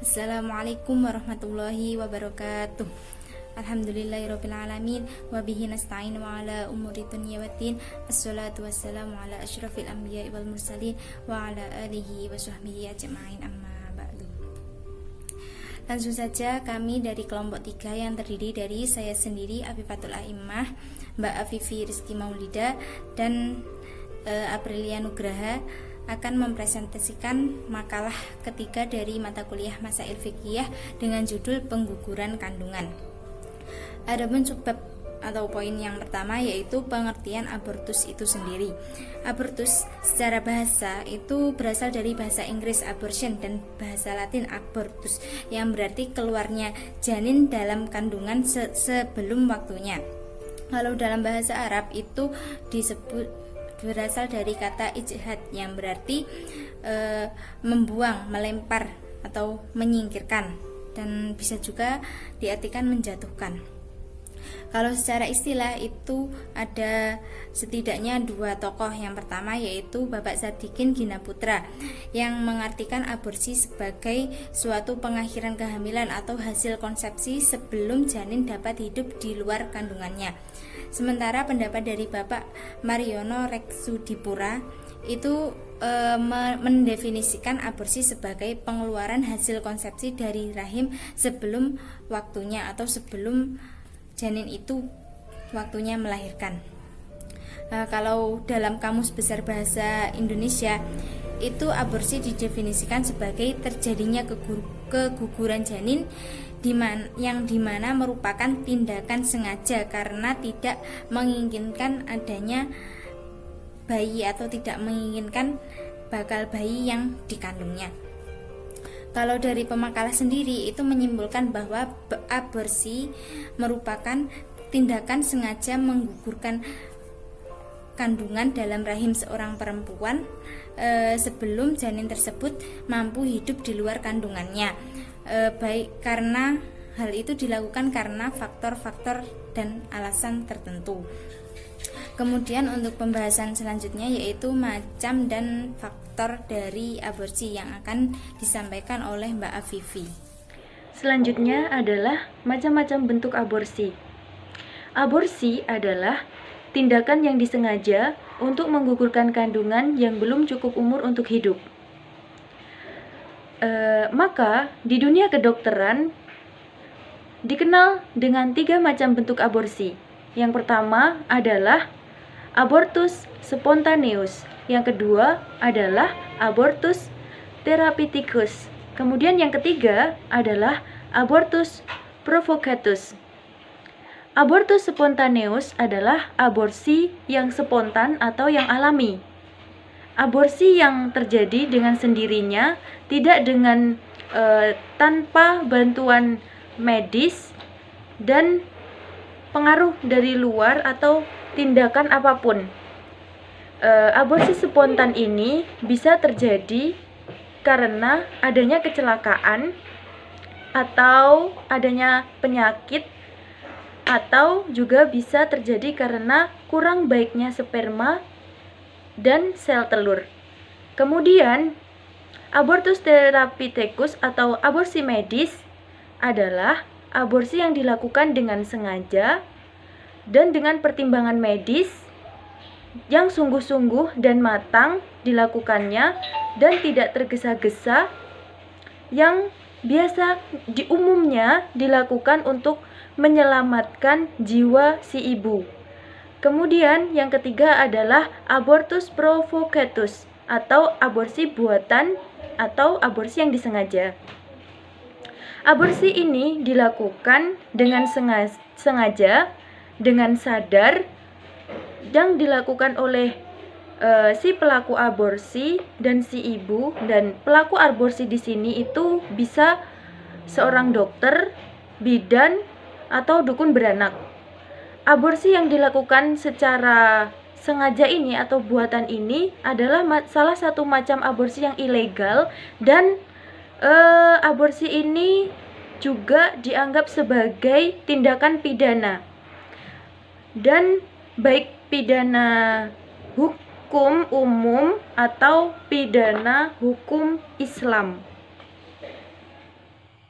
Assalamualaikum warahmatullahi wabarakatuh. Alhamdulillahirrabbilalamin. Wabihi nasta'in wa ala umuri dunya waddin. Assalatu wassalamu ala asyrafil anbiya wal mursalin wa ala alihi wa sahbihi ajma'in, amma ba'du. Langsung saja, kami dari kelompok 3 yang terdiri dari saya sendiri, Afifatul A'immah, Mbak Afifi Rizky Maulida, dan Aprilia Nugraha akan mempresentasikan makalah ketiga dari mata kuliah Masail Fiqhiyah dengan judul pengguguran kandungan. Adapun subbab atau poin yang pertama yaitu pengertian abortus itu sendiri. Abortus secara bahasa itu berasal dari bahasa Inggris abortion dan bahasa Latin abortus, yang berarti keluarnya janin dalam kandungan sebelum waktunya. Kalau dalam bahasa Arab itu disebut berasal dari kata ijhad yang berarti membuang, melempar atau menyingkirkan, dan bisa juga diartikan menjatuhkan. Kalau secara istilah itu ada setidaknya dua tokoh. Yang pertama yaitu Bapak Sadikin Ginaputra yang mengartikan aborsi sebagai suatu pengakhiran kehamilan atau hasil konsepsi sebelum janin dapat hidup di luar kandungannya. Sementara pendapat dari Bapak Mariono Reksudipura itu mendefinisikan aborsi sebagai pengeluaran hasil konsepsi dari rahim sebelum waktunya atau sebelum janin itu waktunya melahirkan. Kalau dalam Kamus Besar Bahasa Indonesia itu aborsi didefinisikan sebagai terjadinya keguguran janin yang dimana merupakan tindakan sengaja karena tidak menginginkan adanya bayi atau tidak menginginkan bakal bayi yang dikandungnya. Kalau dari pemakalah sendiri itu menyimpulkan bahwa aborsi merupakan tindakan sengaja menggugurkan kandungan dalam rahim seorang perempuan sebelum janin tersebut mampu hidup di luar kandungannya, baik karena hal itu dilakukan karena faktor-faktor dan alasan tertentu. Kemudian untuk pembahasan selanjutnya yaitu macam dan faktor dari aborsi yang akan disampaikan oleh Mbak Afifi. Selanjutnya adalah macam-macam bentuk aborsi. Aborsi adalah tindakan yang disengaja untuk menggugurkan kandungan yang belum cukup umur untuk hidup. Maka di dunia kedokteran dikenal dengan 3 macam bentuk aborsi. Yang pertama adalah abortus spontaneus, yang kedua adalah abortus therapeuticus, kemudian yang ketiga adalah abortus provocatus. Abortus spontaneus adalah aborsi yang spontan atau yang alami. Aborsi yang terjadi dengan sendirinya, tidak dengan tanpa bantuan medis dan pengaruh dari luar atau tindakan apapun. Aborsi spontan ini bisa terjadi karena adanya kecelakaan atau adanya penyakit, atau juga bisa terjadi karena kurang baiknya sperma dan sel telur. Kemudian abortus therapeuticus atau aborsi medis adalah aborsi yang dilakukan dengan sengaja dan dengan pertimbangan medis yang sungguh-sungguh dan matang dilakukannya dan tidak tergesa-gesa, yang biasa umumnya dilakukan untuk menyelamatkan jiwa si ibu. Kemudian yang ketiga adalah abortus provocatus atau aborsi buatan atau aborsi yang disengaja. Aborsi ini dilakukan dengan sengaja, dengan sadar, yang dilakukan oleh si pelaku aborsi dan si ibu. Dan pelaku aborsi di sini itu bisa seorang dokter, bidan, atau dukun beranak. Aborsi yang dilakukan secara sengaja ini atau buatan ini adalah salah satu macam aborsi yang ilegal, dan aborsi ini juga dianggap sebagai tindakan pidana, dan baik pidana hukum umum atau pidana hukum Islam.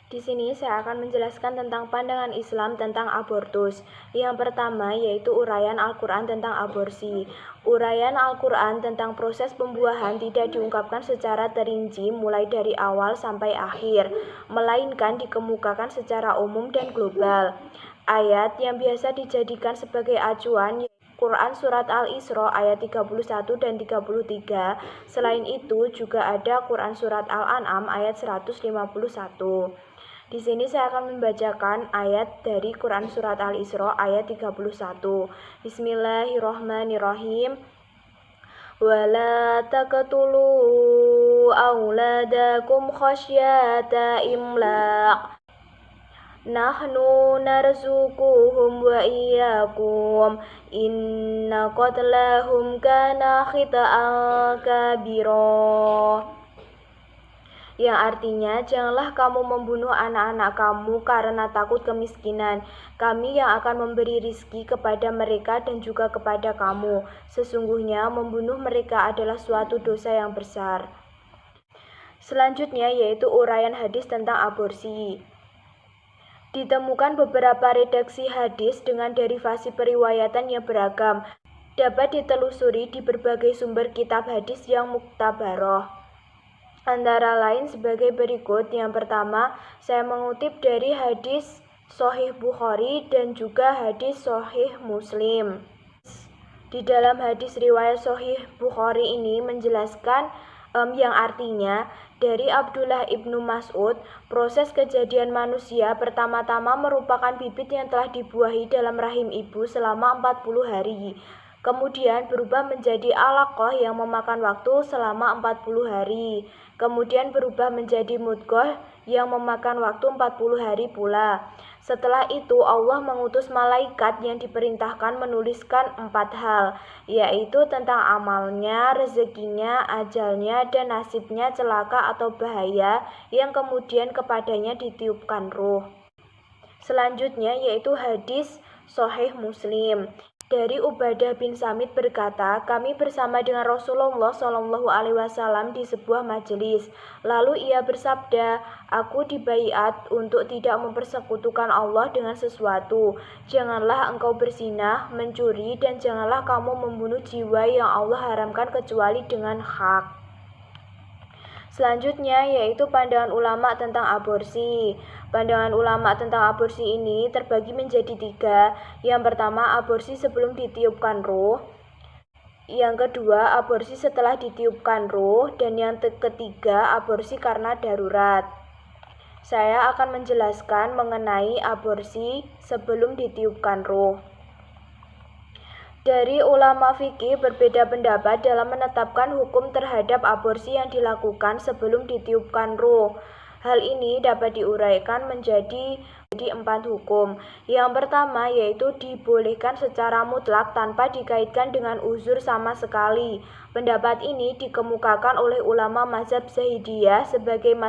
Di sini saya akan menjelaskan tentang pandangan Islam tentang abortus. Yang pertama yaitu uraian Al-Quran tentang aborsi. Uraian Al-Quran tentang proses pembuahan tidak diungkapkan secara terinci mulai dari awal sampai akhir, melainkan dikemukakan secara umum dan global. Ayat yang biasa dijadikan sebagai acuan Quran Surat Al-Isra ayat 31 dan 33. Selain itu juga ada Quran Surat Al-An'am ayat 151. Di sini saya akan membacakan ayat dari Quran Surat Al-Isra ayat 31. Bismillahirrahmanirrahim. Wala taqtulu auladakum khasyata imlaq. Nahnu narzuquhum wa iyyakum. Inna qatlahum kana khita'an kabira. Yang artinya, janganlah kamu membunuh anak-anak kamu karena takut kemiskinan. Kami yang akan memberi rizki kepada mereka dan juga kepada kamu. Sesungguhnya membunuh mereka adalah suatu dosa yang besar. Selanjutnya yaitu uraian hadis tentang aborsi. Ditemukan beberapa redaksi hadis dengan derivasi periwayatan yang beragam. Dapat ditelusuri di berbagai sumber kitab hadis yang muktabaroh. Antara lain sebagai berikut. Yang pertama, saya mengutip dari hadis Sahih Bukhari dan juga hadis Sahih Muslim. Di dalam hadis riwayat Sahih Bukhari ini menjelaskan yang artinya dari Abdullah ibnu Mas'ud, proses kejadian manusia pertama-tama merupakan bibit yang telah dibuahi dalam rahim ibu selama 40 hari. Kemudian berubah menjadi alaqah yang memakan waktu selama 40 hari. Kemudian berubah menjadi mudghah yang memakan waktu 40 hari pula. Setelah itu Allah mengutus malaikat yang diperintahkan menuliskan 4 hal, yaitu tentang amalnya, rezekinya, ajalnya, dan nasibnya celaka atau bahaya yang kemudian kepadanya ditiupkan ruh. Selanjutnya yaitu hadis Sahih Muslim. Dari Ubadah bin Samit berkata, kami bersama dengan Rasulullah SAW di sebuah majelis. Lalu ia bersabda, aku dibaiat untuk tidak mempersekutukan Allah dengan sesuatu. Janganlah engkau berzina, mencuri, dan janganlah kamu membunuh jiwa yang Allah haramkan kecuali dengan hak. Selanjutnya yaitu pandangan ulama tentang aborsi. Pandangan ulama tentang aborsi ini terbagi menjadi 3. Yang pertama, aborsi sebelum ditiupkan ruh. Yang kedua, aborsi setelah ditiupkan ruh. Dan yang ketiga, aborsi karena darurat. Saya akan menjelaskan mengenai aborsi sebelum ditiupkan ruh. Dari ulama fikih berbeda pendapat dalam menetapkan hukum terhadap aborsi yang dilakukan sebelum ditiupkan ruh. Hal ini dapat diuraikan menjadi 4 hukum. Yang pertama yaitu dibolehkan secara mutlak tanpa dikaitkan dengan uzur sama sekali. Pendapat ini dikemukakan oleh ulama mazhab Zahidiyah sebagian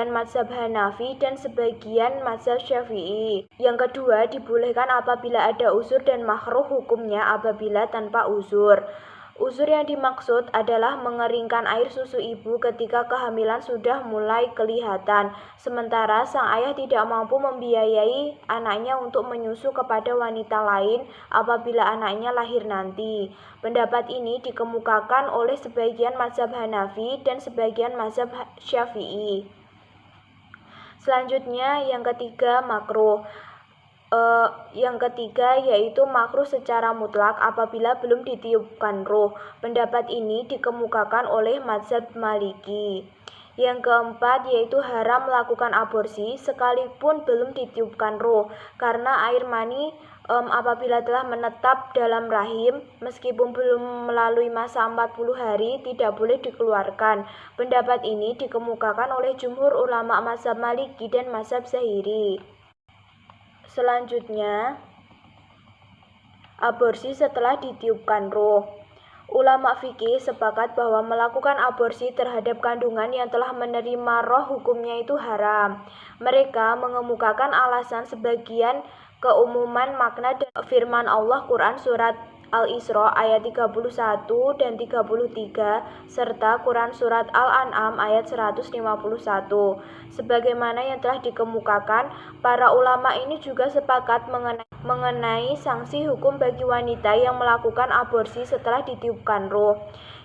mazhab Hanafi dan sebagian mazhab Syafi'i. Yang kedua, dibolehkan apabila ada uzur dan makruh hukumnya apabila tanpa uzur. Uzur yang dimaksud adalah mengeringkan air susu ibu ketika kehamilan sudah mulai kelihatan, sementara sang ayah tidak mampu membiayai anaknya untuk menyusu kepada wanita lain apabila anaknya lahir nanti. Pendapat ini dikemukakan oleh sebagian mazhab Hanafi dan sebagian mazhab Syafi'i. Selanjutnya yang ketiga makruh. Yang ketiga yaitu makruh secara mutlak apabila belum ditiupkan ruh. Pendapat ini dikemukakan oleh mazhab Maliki. Yang keempat yaitu haram melakukan aborsi sekalipun belum ditiupkan ruh, karena air mani apabila telah menetap dalam rahim meskipun belum melalui masa 40 hari tidak boleh dikeluarkan. Pendapat ini dikemukakan oleh jumhur ulama mazhab Maliki dan mazhab Zahiri. Selanjutnya, aborsi setelah ditiupkan ruh. Ulama fikih sepakat bahwa melakukan aborsi terhadap kandungan yang telah menerima roh hukumnya itu haram. Mereka mengemukakan alasan sebagian keumuman makna dan firman Allah Quran Surat Al-Isra ayat 31 dan 33 serta Quran Surat Al-An'am ayat 151. Sebagaimana yang telah dikemukakan, para ulama ini juga sepakat mengenai sanksi hukum bagi wanita yang melakukan aborsi setelah ditiupkan ruh,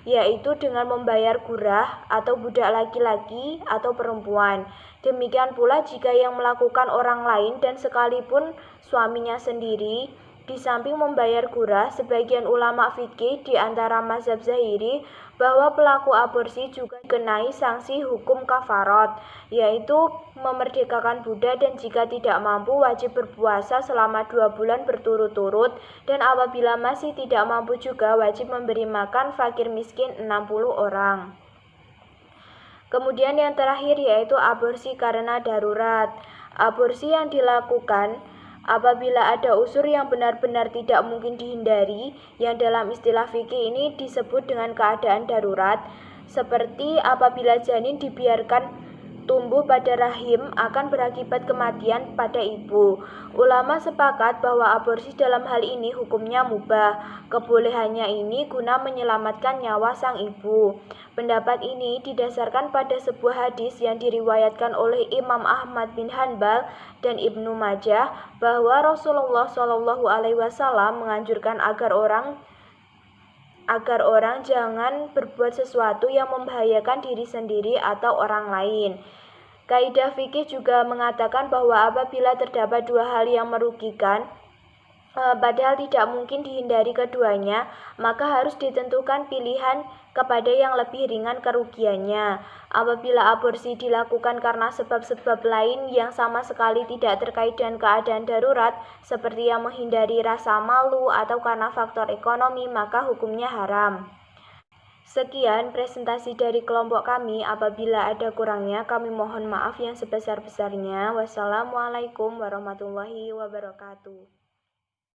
yaitu dengan membayar gurah atau budak laki-laki atau perempuan. Demikian pula jika yang melakukan orang lain dan sekalipun suaminya sendiri. Di samping membayar gurah, sebagian ulama fikih di antara mazhab Zahiri bahwa pelaku aborsi juga dikenai sanksi hukum kafarat, yaitu memerdekakan budak dan jika tidak mampu wajib berpuasa selama 2 bulan berturut-turut, dan apabila masih tidak mampu juga wajib memberi makan fakir miskin 60 orang. Kemudian yang terakhir yaitu aborsi karena darurat. Aborsi yang dilakukan apabila ada unsur yang benar-benar tidak mungkin dihindari, yang dalam istilah fikih ini disebut dengan keadaan darurat, seperti apabila janin dibiarkan tumbuh pada rahim akan berakibat kematian pada ibu. Ulama sepakat bahwa aborsi dalam hal ini hukumnya mubah. Kebolehannya ini guna menyelamatkan nyawa sang ibu. Pendapat ini didasarkan pada sebuah hadis yang diriwayatkan oleh Imam Ahmad bin Hanbal dan Ibnu Majah bahwa Rasulullah SAW menganjurkan agar orang jangan berbuat sesuatu yang membahayakan diri sendiri atau orang lain. Kaidah fikih juga mengatakan bahwa apabila terdapat dua hal yang merugikan, padahal tidak mungkin dihindari keduanya, maka harus ditentukan pilihan kepada yang lebih ringan kerugiannya. Apabila aborsi dilakukan karena sebab-sebab lain yang sama sekali tidak terkait dengan keadaan darurat, seperti yang menghindari rasa malu atau karena faktor ekonomi, maka hukumnya haram. Sekian presentasi dari kelompok kami. Apabila ada kurangnya, kami mohon maaf yang sebesar-besarnya. Wassalamualaikum warahmatullahi wabarakatuh.